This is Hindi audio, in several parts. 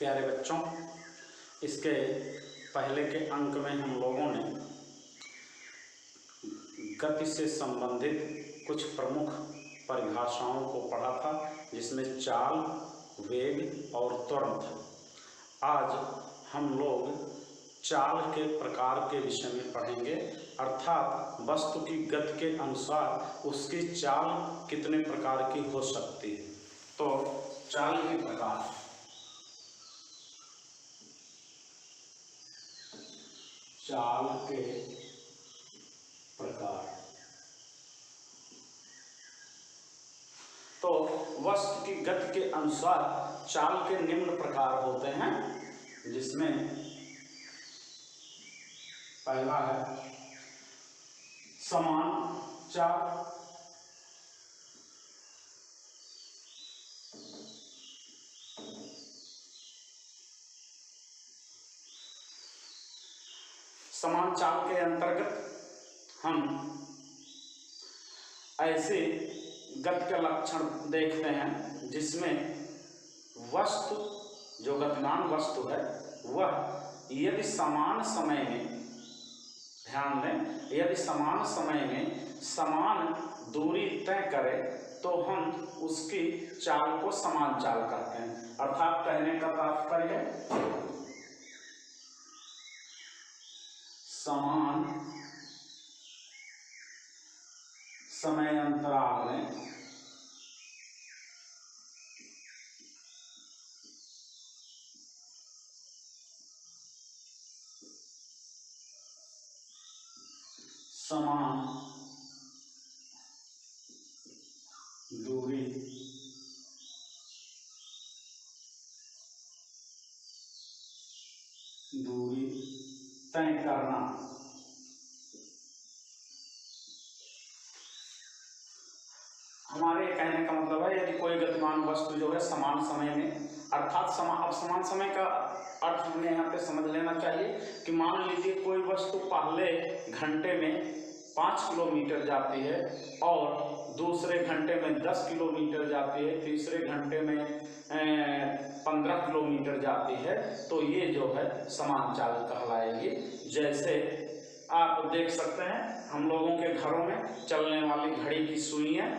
प्यारे बच्चों, इसके पहले के अंक में हम लोगों ने गति से संबंधित कुछ प्रमुख परिभाषाओं को पढ़ा था, जिसमें चाल, वेग और त्वरण था। आज हम लोग चाल के प्रकार के विषय में पढ़ेंगे, अर्थात वस्तु की गति के अनुसार उसकी चाल कितने प्रकार की हो सकती है। तो चाल के प्रकार, चाल के प्रकार। तो वस्तु की गति के अनुसार चाल के निम्न प्रकार होते हैं, जिसमें पहला है समान चाल। समान चाल के अंतर्गत हम ऐसे गति के लक्षण देखते हैं जिसमें वस्तु, जो गतिमान वस्तु है, वह यदि समान समय में, ध्यान दें, यदि समान समय में समान दूरी तय करे तो हम उसकी चाल को समान चाल कहते हैं। अर्थात कहने का तात्पर्य समान समय अंतराल में समान दूरी तय करना। हमारे कहने का मतलब है, यदि कोई गतिमान वस्तु जो है समान समय में, अर्थात अब समान समय का अर्थ हमें यहाँ पे समझ लेना चाहिए कि मान लीजिए कोई वस्तु पहले घंटे में 5 किलोमीटर जाती है और दूसरे घंटे में 10 किलोमीटर जाती है, तीसरे घंटे में 15 किलोमीटर जाती है, तो ये जो है समान चाल कहलाएगी। जैसे आप देख सकते हैं, हम लोगों के घरों में चलने वाली घड़ी की सुइयां,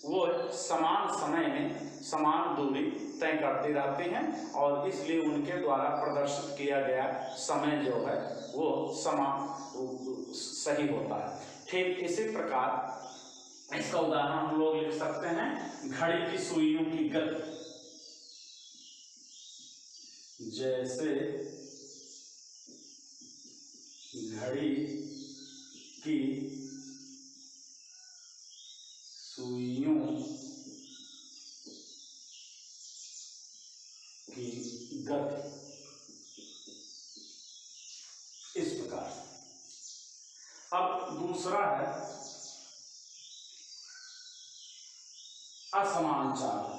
वो समान समय में समान दूरी तय करती रहती हैं और इसलिए उनके द्वारा प्रदर्शित किया गया समय जो है वो सही होता है। ठीक इसी प्रकार इसका उदाहरण हम लोग लिख सकते हैं घड़ी की सुइयों की गति। जैसे घड़ी की सुइयों की गति इस प्रकार। अब दूसरा है असमान चाल।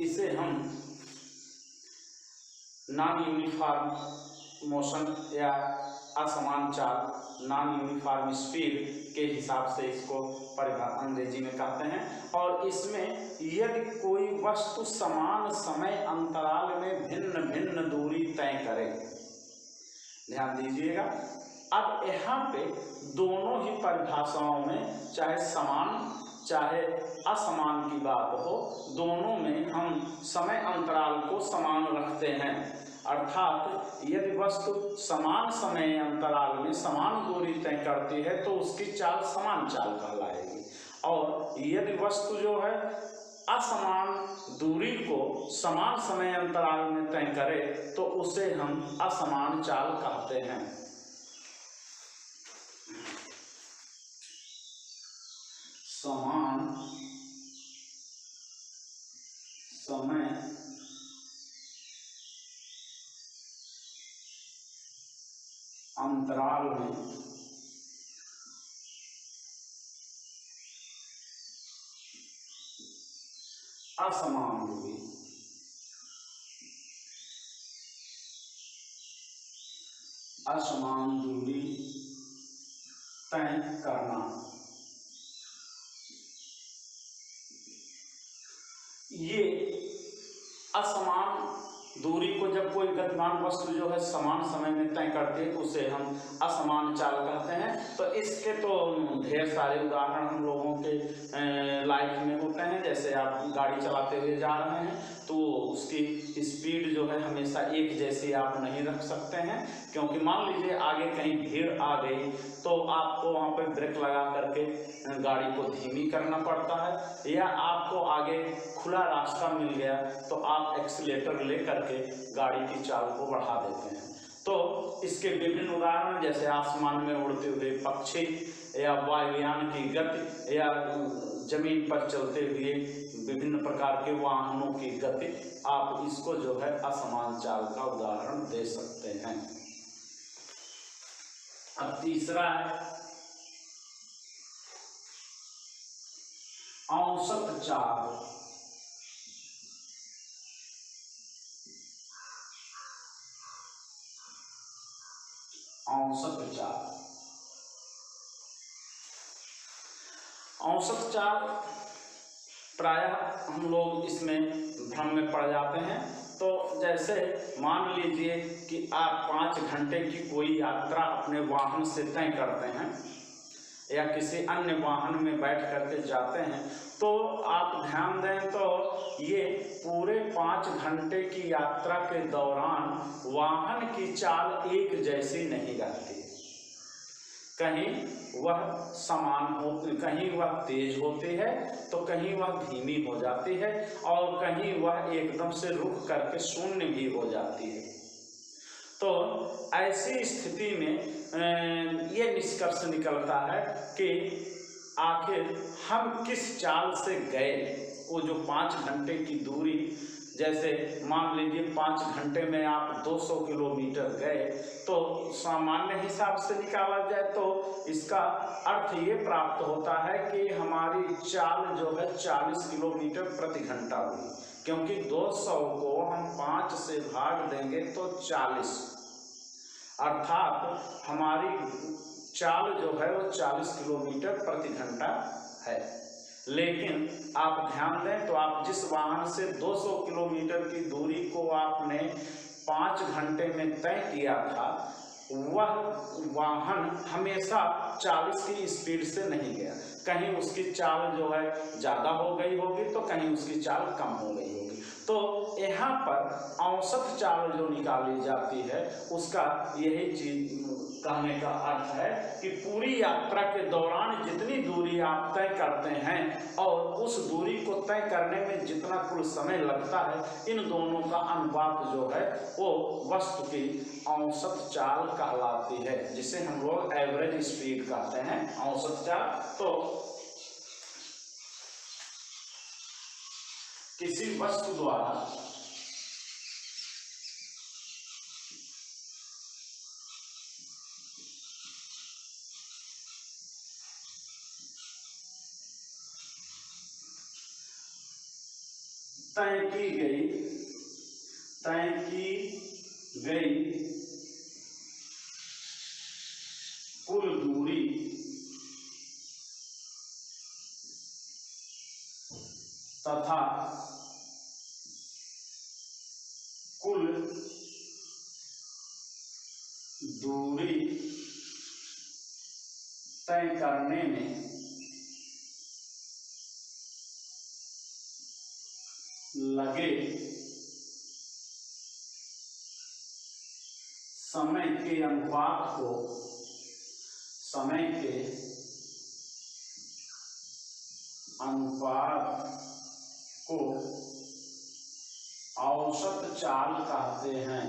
इसे हम नॉन यूनिफॉर्म मोशन या असमान चाल, नॉन यूनिफॉर्म स्पीड के हिसाब से इसको अंग्रेजी में कहते हैं। और इसमें यदि कोई वस्तु समान समय अंतराल में भिन्न भिन्न दूरी तय करे, ध्यान दीजिएगा। अब यहाँ पे दोनों ही परिभाषाओं में, चाहे समान चाहे असमान की बात हो, दोनों में हम समय अंतराल को समान रखते हैं। अर्थात यदि वस्तु समान समय अंतराल में समान दूरी तय करती है तो उसकी चाल समान चाल कहलाएगी, और यदि वस्तु जो है असमान दूरी को समान समय अंतराल में तय करे तो उसे हम असमान चाल कहते हैं। समान समय अंतराल में असमान दूरी तय करना। ये असमान दूरी को जब कोई गतिमान वस्तु जो है समान समय में तय करती है तो उसे हम असमान चाल कहते हैं। तो इसके तो ढेर सारे उदाहरण हम लोगों के लाइफ में होते हैं। जैसे आप गाड़ी चलाते हुए जा रहे हैं तो उसकी स्पीड जो है हमेशा एक जैसी आप नहीं रख सकते हैं, क्योंकि मान लीजिए आगे कहीं भीड़ आ गई तो आपको वहाँ पे ब्रेक लगा करके गाड़ी को धीमी करना पड़ता है, या आपको आगे खुला रास्ता मिल गया तो आप एक्सीलेटर ले करके गाड़ी की चाल को बढ़ा देते हैं। तो इसके विभिन्न उदाहरण जैसे आसमान में उड़ते हुए पक्षी, या वायुयान की गति, या जमीन पर चलते हुए विभिन्न प्रकार के वाहनों की गति, आप इसको जो है असमान चाल का उदाहरण दे सकते हैं। अब तीसरा है औसत चाल। औसत चाल, औसत चाल प्रायः हम लोग इसमें भ्रम में पड़ जाते हैं। तो जैसे मान लीजिए कि आप 5 घंटे की कोई यात्रा अपने वाहन से तय करते हैं या किसी अन्य वाहन में बैठ करके जाते हैं, तो आप ध्यान दें तो ये पूरे 5 घंटे की यात्रा के दौरान वाहन की चाल एक जैसी नहीं रहती। कहीं वह समान हो, कहीं वह तेज होती है तो कहीं वह धीमी हो जाती है, और कहीं वह एकदम से रुक करके शून्य भी हो जाती है। तो ऐसी स्थिति में ये निष्कर्ष निकलता है कि आखिर हम किस चाल से गए। वो जो 5 घंटे की दूरी, जैसे मान लीजिए 5 घंटे में आप 200 किलोमीटर गए, तो सामान्य हिसाब से निकाला जाए तो इसका अर्थ ये प्राप्त होता है कि हमारी चाल जो है 40 किलोमीटर प्रति घंटा हुई, क्योंकि 200 को हम 5 से भाग देंगे तो 40, अर्थात हमारी चाल जो है वो 40 किलोमीटर प्रति घंटा है। लेकिन आप ध्यान दें तो आप जिस वाहन से 200 किलोमीटर की दूरी को आपने 5 घंटे में तय किया था, वह वाहन हमेशा 40 की स्पीड से नहीं गया। कहीं उसकी चाल जो है ज़्यादा हो गई होगी तो कहीं उसकी चाल कम हो गई होगी। तो यहाँ पर औसत चाल जो निकाली जाती है उसका यही चीज कहने का अर्थ है कि पूरी यात्रा के दौरान जितनी दूरी आप तय करते हैं और उस दूरी को तय करने में जितना कुल समय लगता है, इन दोनों का अनुपात जो है वो वस्तु की औसत चाल कहलाती है, जिसे हम लोग एवरेज स्पीड कहते हैं, औसत चाल। तो किसी वस्तु द्वारा तय की गई कुल दूरी तथा कुल दूरी तय करने में लगे समय के अनुपात को औसत चाल कहते हैं।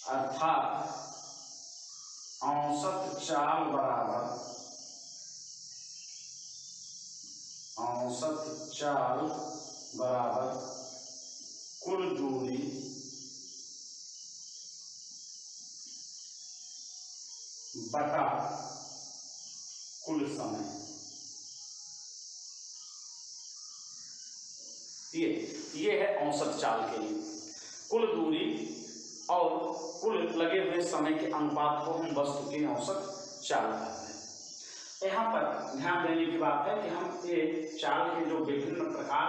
अर्थात औसत चाल बराबर कुल दूरी बटा कुल समय। ये है औसत चाल के लिए। कुल दूरी और कुल लगे हुए समय के अनुपात को हम वस्तु की औसत चाल कहते हैं। यहाँ पर ध्यान देने की बात है कि हम ये चाल के जो विभिन्न प्रकार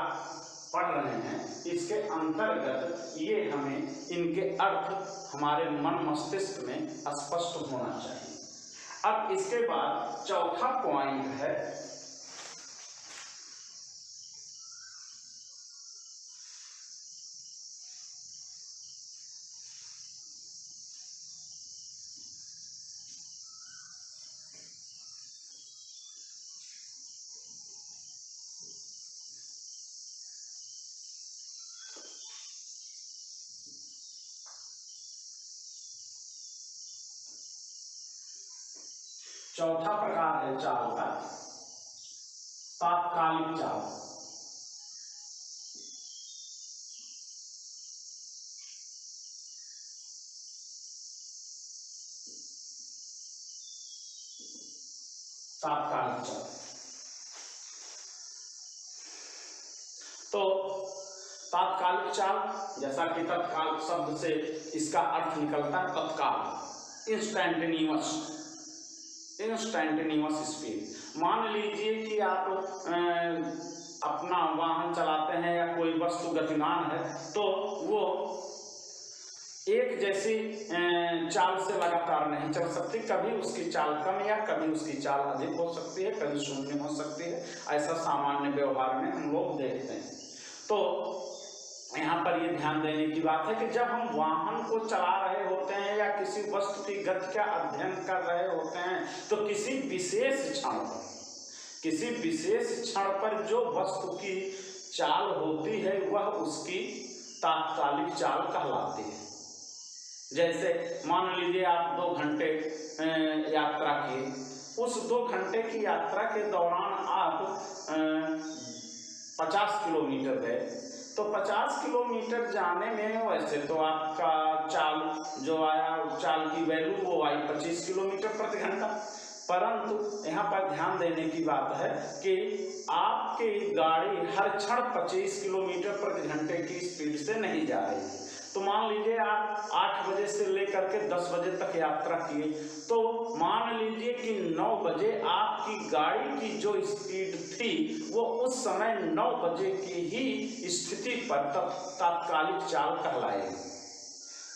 पढ़ रहे हैं, इसके अंतर्गत ये हमें इनके अर्थ हमारे मन मस्तिष्क में स्पष्ट होना चाहिए। अब इसके बाद चौथा पॉइंट है चौथा प्रकार है चाल का तात्कालिक चाल। तात्कालिक चाल तो तात्कालिक चाल, जैसा कि तत्काल शब्द से इसका अर्थ निकलता है तत्काल, इंस्टैंटेनियस स्पीड। मान लीजिए कि आप अपना वाहन चलाते हैं या कोई वस्तु गतिमान है, तो वो एक जैसी चाल से लगातार नहीं चल सकती। कभी उसकी चाल कम या कभी उसकी चाल अधिक हो सकती है, कभी शून्य हो सकती है। ऐसा सामान्य व्यवहार में हम लोग देखते हैं। तो यहाँ पर ये ध्यान देने की बात है कि जब हम वाहन को चला रहे होते हैं या किसी वस्तु की गति का अध्ययन कर रहे होते हैं, तो किसी विशेष क्षण पर जो वस्तु की चाल होती है वह उसकी तात्कालिक चाल कहलाती है। जैसे मान लीजिए आप 2 घंटे यात्रा किए, उस 2 घंटे की यात्रा के दौरान आप 50 किलोमीटर गए, तो 50 किलोमीटर जाने में वैसे तो आपका चाल जो आया, चाल की वैल्यू वो आई 25 किलोमीटर प्रति घंटा, परंतु यहाँ पर ध्यान देने की बात है कि आपकी गाड़ी हर क्षण 25 किलोमीटर प्रति घंटे की स्पीड से नहीं जा रही है। तो मान लीजिए आप 8 बजे से लेकर के 10 बजे तक यात्रा किए, तो मान लीजिए कि 9 बजे आपकी गाड़ी की जो स्पीड थी वो उस समय 9 बजे की ही स्थिति पर तात्कालिक चाल कहलाएगी।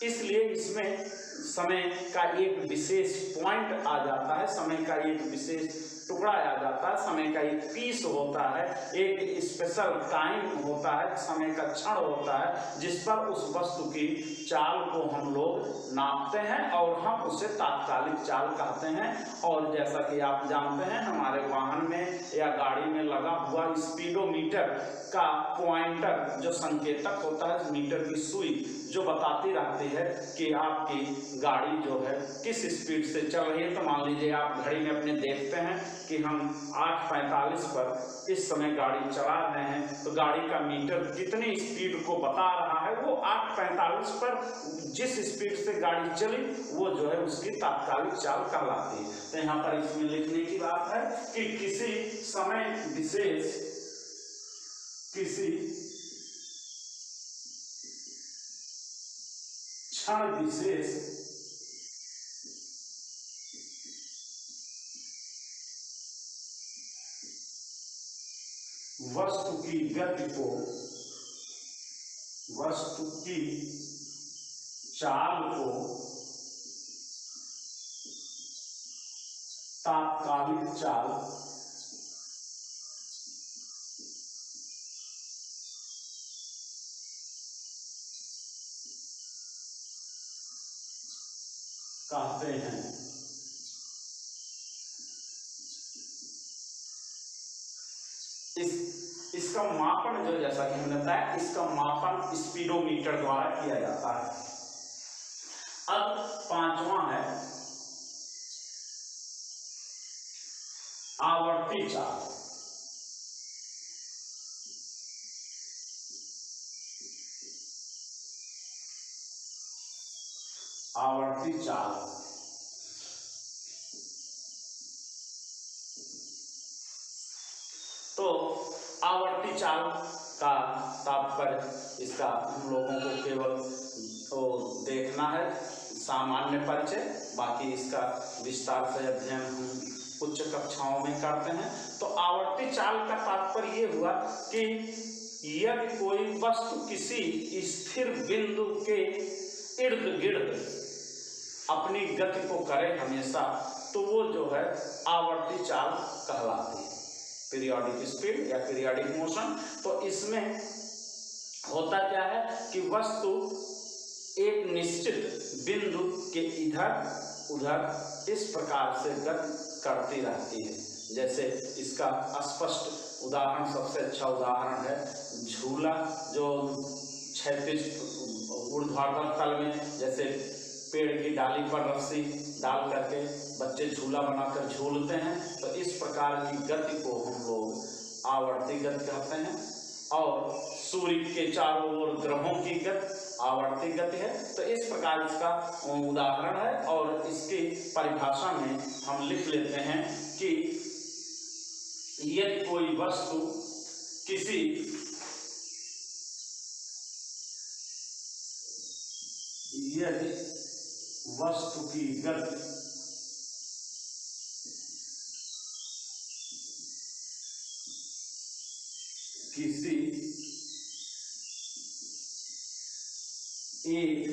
इसलिए इसमें समय का एक विशेष पॉइंट आ जाता है, समय का एक विशेष टुकड़ा आ जाता है, समय का एक पीस होता है, एक स्पेशल टाइम होता है, समय का क्षण होता है जिस पर उस वस्तु की चाल को हम लोग नापते हैं और हम उसे तात्कालिक चाल कहते हैं। और जैसा कि आप जानते हैं, हमारे वाहन में या गाड़ी में लगा हुआ स्पीडोमीटर का पॉइंटर जो संकेतक होता है, मीटर की सुई जो बताती रहती है कि आपकी गाड़ी जो है किस स्पीड से चल रही है। तो मान लीजिए आप घड़ी में अपने देखते हैं कि हम 8:45 पर इस समय गाड़ी चला रहे हैं, तो गाड़ी का मीटर कितनी स्पीड को बता रहा है, वो 8:45 पर जिस स्पीड से गाड़ी चली वो जो है उसकी तात्कालिक चाल कहलाती है। तो यहाँ पर इसमें लिखने की बात है कि किसी समय विशेष, किसी क्षण विशेष वस्तु की गति को, वस्तु की चाल को तात्कालिक चाल कहते हैं। इसका मापन जो, जैसा कि हमने बताया, इसका मापन स्पीडोमीटर द्वारा किया जाता है। अब 5वां है आवर्ती चाल। आवर्ती चाल तो आवर्ती चाल का तात्पर्य इसका हम लोगों को केवल तो देखना है, सामान्य परिचय, बाकी इसका विस्तार से अध्ययन हम उच्च कक्षाओं में करते हैं। तो आवर्ती चाल का तात्पर्य ये हुआ कि यदि कोई वस्तु किसी स्थिर बिंदु के इर्द गिर्द अपनी गति को करे हमेशा, तो वो जो है आवर्ती चाल कहलाती है, पीरियोडिक स्पीड या पीरियोडिक मोशन। तो इसमें होता क्या है कि वस्तु एक निश्चित बिंदु के इधर उधर इस प्रकार से गति करती रहती है। जैसे इसका स्पष्ट उदाहरण, सबसे अच्छा उदाहरण है झूला, जो क्षैतिज ऊर्ध्वाधर तल में, जैसे पेड़ की डाली पर रस्सी डाल करके बच्चे झूला बनाकर झूलते हैं, तो इस प्रकार की गति को हम लोग आवर्ती गति कहते हैं। और सूर्य के चारों ओर ग्रहों की गति आवर्ती गति है। तो इस प्रकार इसका उदाहरण है, और इसकी परिभाषा में हम लिख लेते हैं कि यदि कोई वस्तु किसी वस्तु की गति किसी एक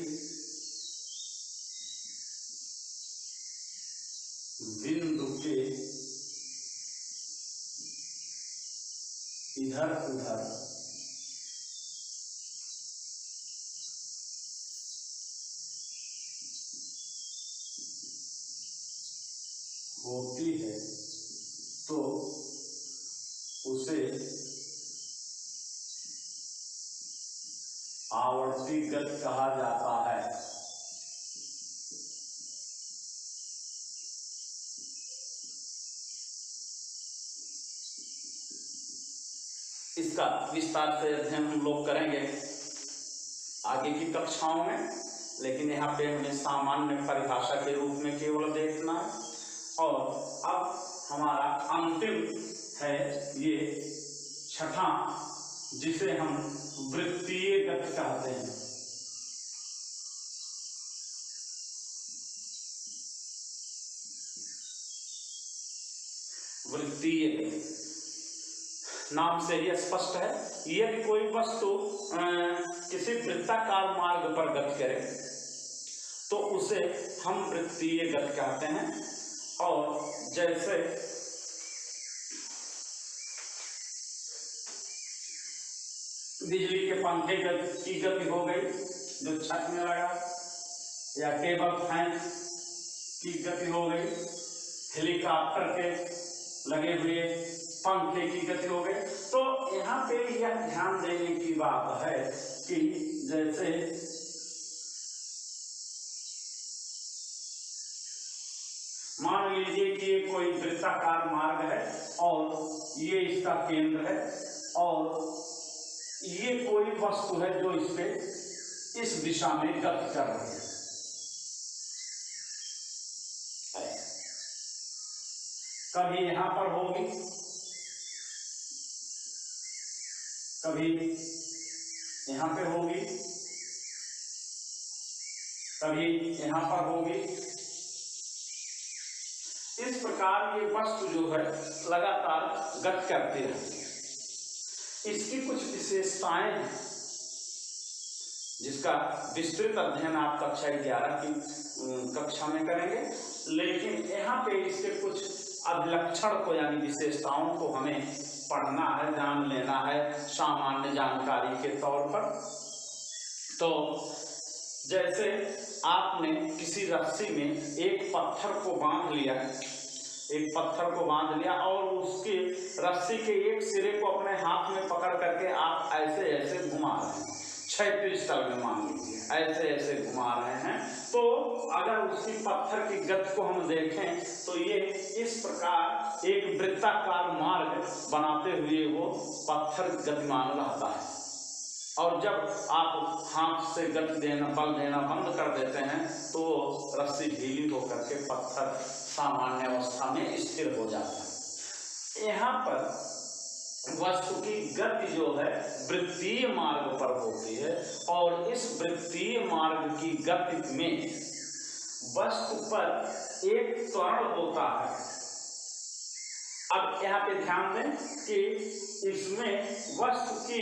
बिंदु के इधर उधर होती है, तो उसे आवर्ती गति कहा जाता है। इसका विस्तार से अध्ययन हम लोग करेंगे आगे की कक्षाओं में, लेकिन यहाँ पे हमें सामान्य परिभाषा के रूप में केवल देखना है। और अब हमारा अंतिम है ये छठा, जिसे हम वृत्तीय गति कहते हैं। वृत्तीय गति नाम से यह स्पष्ट है, यदि कोई वस्तु किसी वृत्ताकार मार्ग पर गति करे तो उसे हम वृत्तीय गति कहते हैं। और जैसे बिजली के पंखे की गति हो गई जो छत में लगा, या टेबल फैन की गति हो गई, हेलीकॉप्टर के लगे हुए पंखे की गति हो गई। तो यहाँ पे यह ध्यान देने की बात है कि जैसे मान लीजिए कि ये कोई वृत्ताकार मार्ग है और ये इसका केंद्र है, और ये कोई वस्तु है जो इस पे इस दिशा में गति कर रही है। कभी यहां पर होगी, कभी यहां पे होगी, कभी यहां पर होगी। इस प्रकार ये वस्तु जो है लगातार गति करती रहती है। इसकी कुछ विशेषताएं हैं जिसका विस्तृत अध्ययन आप कक्षा 11 की कक्षा में करेंगे, लेकिन यहाँ पे इसके कुछ अभिलक्षण को यानी विशेषताओं को हमें पढ़ना है, जान लेना है सामान्य जानकारी के तौर पर। तो जैसे आपने किसी रस्सी में एक पत्थर को बांध लिया, और उसके रस्सी के एक सिरे को अपने हाथ में पकड़ करके आप ऐसे ऐसे घुमा रहे हैं, क्षैतिज तल में मान लीजिए, ऐसे ऐसे घुमा रहे हैं। तो अगर उसकी पत्थर की गति को हम देखें तो ये इस प्रकार एक वृत्ताकार मार्ग बनाते हुए वो पत्थर गतिमान रहता है। और जब आप हाथ से बल देना बंद कर देते हैं तो रस्सी ढीली होकर के पत्थर सामान्य अवस्था में स्थिर हो जाता है। यहाँ पर वस्तु की गति जो है वृत्तीय मार्ग पर होती है और इस वृत्तीय मार्ग की गति में वस्तु पर एक त्वरण होता है। अब यहाँ पे ध्यान दें कि इसमें वस्तु की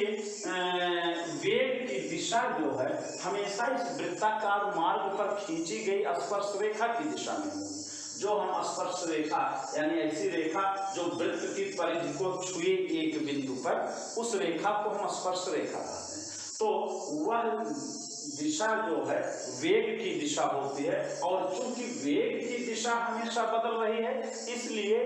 वेग की दिशा जो है हमेशा इस वृत्ताकार मार्ग पर खींची गई स्पर्श रेखा की दिशा में होगी। जो हम स्पर्श रेखा यानी ऐसी रेखा जो वृत्त की परिधि को छुए एक बिंदु पर, उस रेखा को हम स्पर्श रेखा कहते हैं। तो वह दिशा जो है वेग की दिशा होती है और चूंकि वेग की दिशा हमेशा बदल रही है इसलिए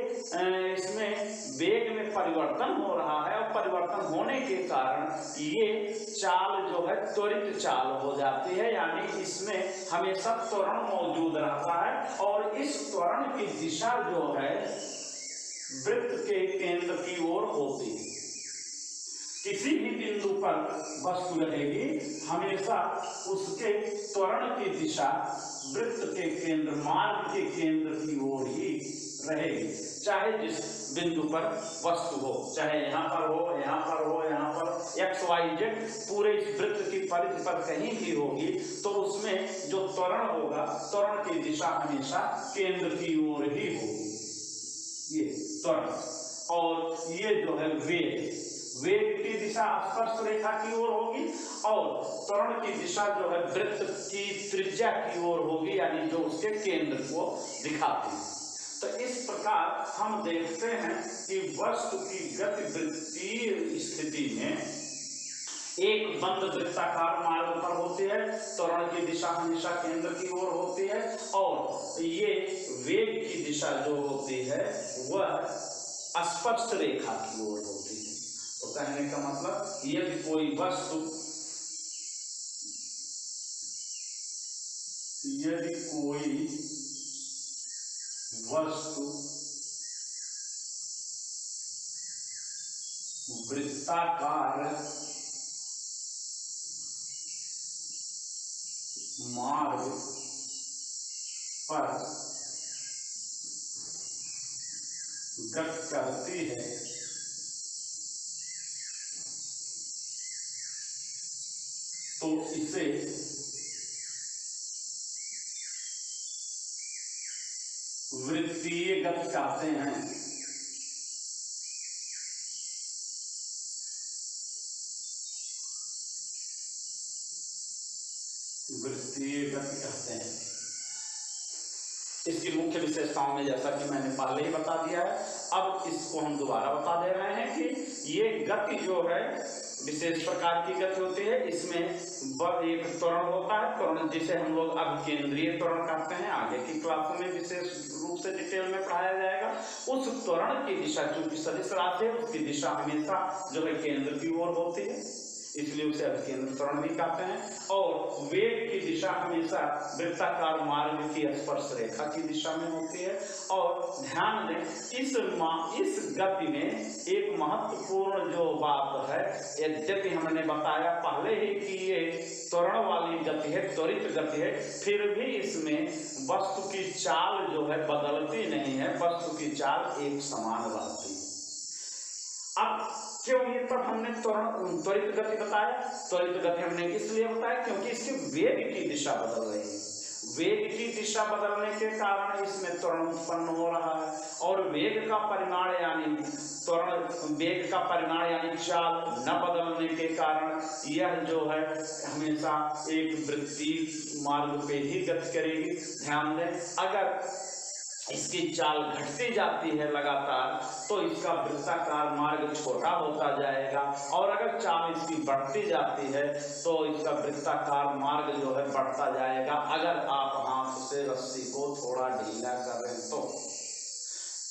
इसमें वेग में परिवर्तन हो रहा है और परिवर्तन होने के कारण ये चाल जो है त्वरित चाल हो जाती है, यानी इसमें हमेशा त्वरण मौजूद रहता है और इस त्वरण की दिशा जो है वृत्त के केंद्र की ओर होती है। किसी भी बिंदु पर वस्तु रहेगी हमेशा उसके त्वरण की दिशा वृत्त के केंद्र मार्ग के केंद्र की ओर ही रहेगी, चाहे जिस बिंदु पर वस्तु हो, चाहे यहाँ पर हो, यहाँ पर हो, यहाँ पर XYZ पूरे इस वृत्त की परिधि पर कहीं भी होगी तो उसमें जो त्वरण होगा त्वरण की दिशा हमेशा केंद्र की ओर ही होगी, ये त्वरण। और ये जो है वेग की दिशा स्पर्श रेखा की ओर होगी और त्वरण की दिशा जो है वृत्त की त्रिज्या की ओर होगी, यानी जो उसके केंद्र को दिखाती है। तो इस प्रकार हम देखते हैं कि वस्तु की गति वृत्तीय स्थिति में एक बंद वृत्ताकार मार्ग पर होती है, त्वरण की दिशा हमेशा केंद्र की ओर होती है और ये वेग की दिशा जो होती है वह स्पर्श रेखा की ओर होती है। तो कहने का मतलब यदि कोई वस्तु वृत्ताकार मार्ग पर गति करती है तो इसे वृत्तीय गति कहते हैं। वृत्तीय गति कहते हैं। इसकी मुख्य विशेषताओं में जैसा कि मैंने पहले ही बता दिया है, अब इसको हम दोबारा बता दे रहे हैं कि ये गति जो है विशेष प्रकार की गति होती है। इसमें एक त्वरण होता है, त्वरण जिसे हम लोग अभिकेंद्रीय त्वरण कहते हैं। आगे की क्लासों में विशेष रूप से डिटेल में पढ़ाया जाएगा। उस त्वरण की दिशा चूंकि सदिश राशि है उसकी दिशा हमेशा जो है केंद्र की ओर होती है, इसलिए उसे अभिकेंद्र त्वरण भी कहते हैं। और वेग की दिशा हमेशा वृत्ताकार मार्ग की स्पर्श रेखा की दिशा में होती है। और ध्यान दें इस गति में एक महत्वपूर्ण जो बात है, यद्यपि हमने बताया पहले ही कि ये त्वरण वाली गति है, त्वरित गति है, फिर भी इसमें वस्तु की चाल जो है बदलती नहीं है, वस्तु की चाल एक समान रहती है। अब क्यों ये तब हमने त्वरित गति बताया? त्वरित गति हमने इसलिए बताया क्योंकि इसके वेग की दिशा बदल रही है। वेग की दिशा बदलने के कारण इसमें त्वरण उत्पन्न हो रहा है और वेग का परिमाण यानी चाल न बदलने के कारण यह जो है हमेशा एक वृत्तीय मार्ग पे ही गति करेगी। ध्यान दें, अगर इसकी चाल घटती जाती है लगातार तो इसका वृत्ताकार मार्ग छोटा होता जाएगा और अगर चाल इसकी बढ़ती जाती है तो इसका वृत्ताकार मार्ग जो है बढ़ता जाएगा। अगर आप हाथ से रस्सी को थोड़ा ढीला करें तो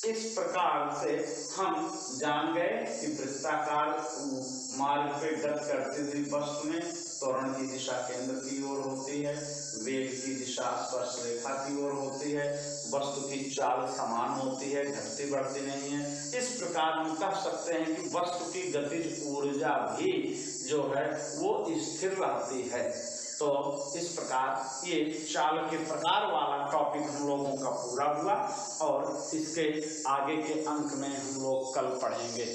इस प्रकार से हम जान गए कि वृत्ताकार मार्ग पे गति करती हुई वस्तु में त्वरण की दिशा केंद्र की ओर होती है, वेग की दिशा स्पर्श रेखा की ओर होती है, वस्तु की चाल समान होती है, घटती बढ़ती नहीं है। इस प्रकार हम कह सकते हैं कि वस्तु की गतिज ऊर्जा भी जो है वो स्थिर रहती है। तो इस प्रकार ये चाल के प्रकार वाला टॉपिक हम लोगों का पूरा हुआ और इसके आगे के अंक में हम लोग कल पढ़ेंगे।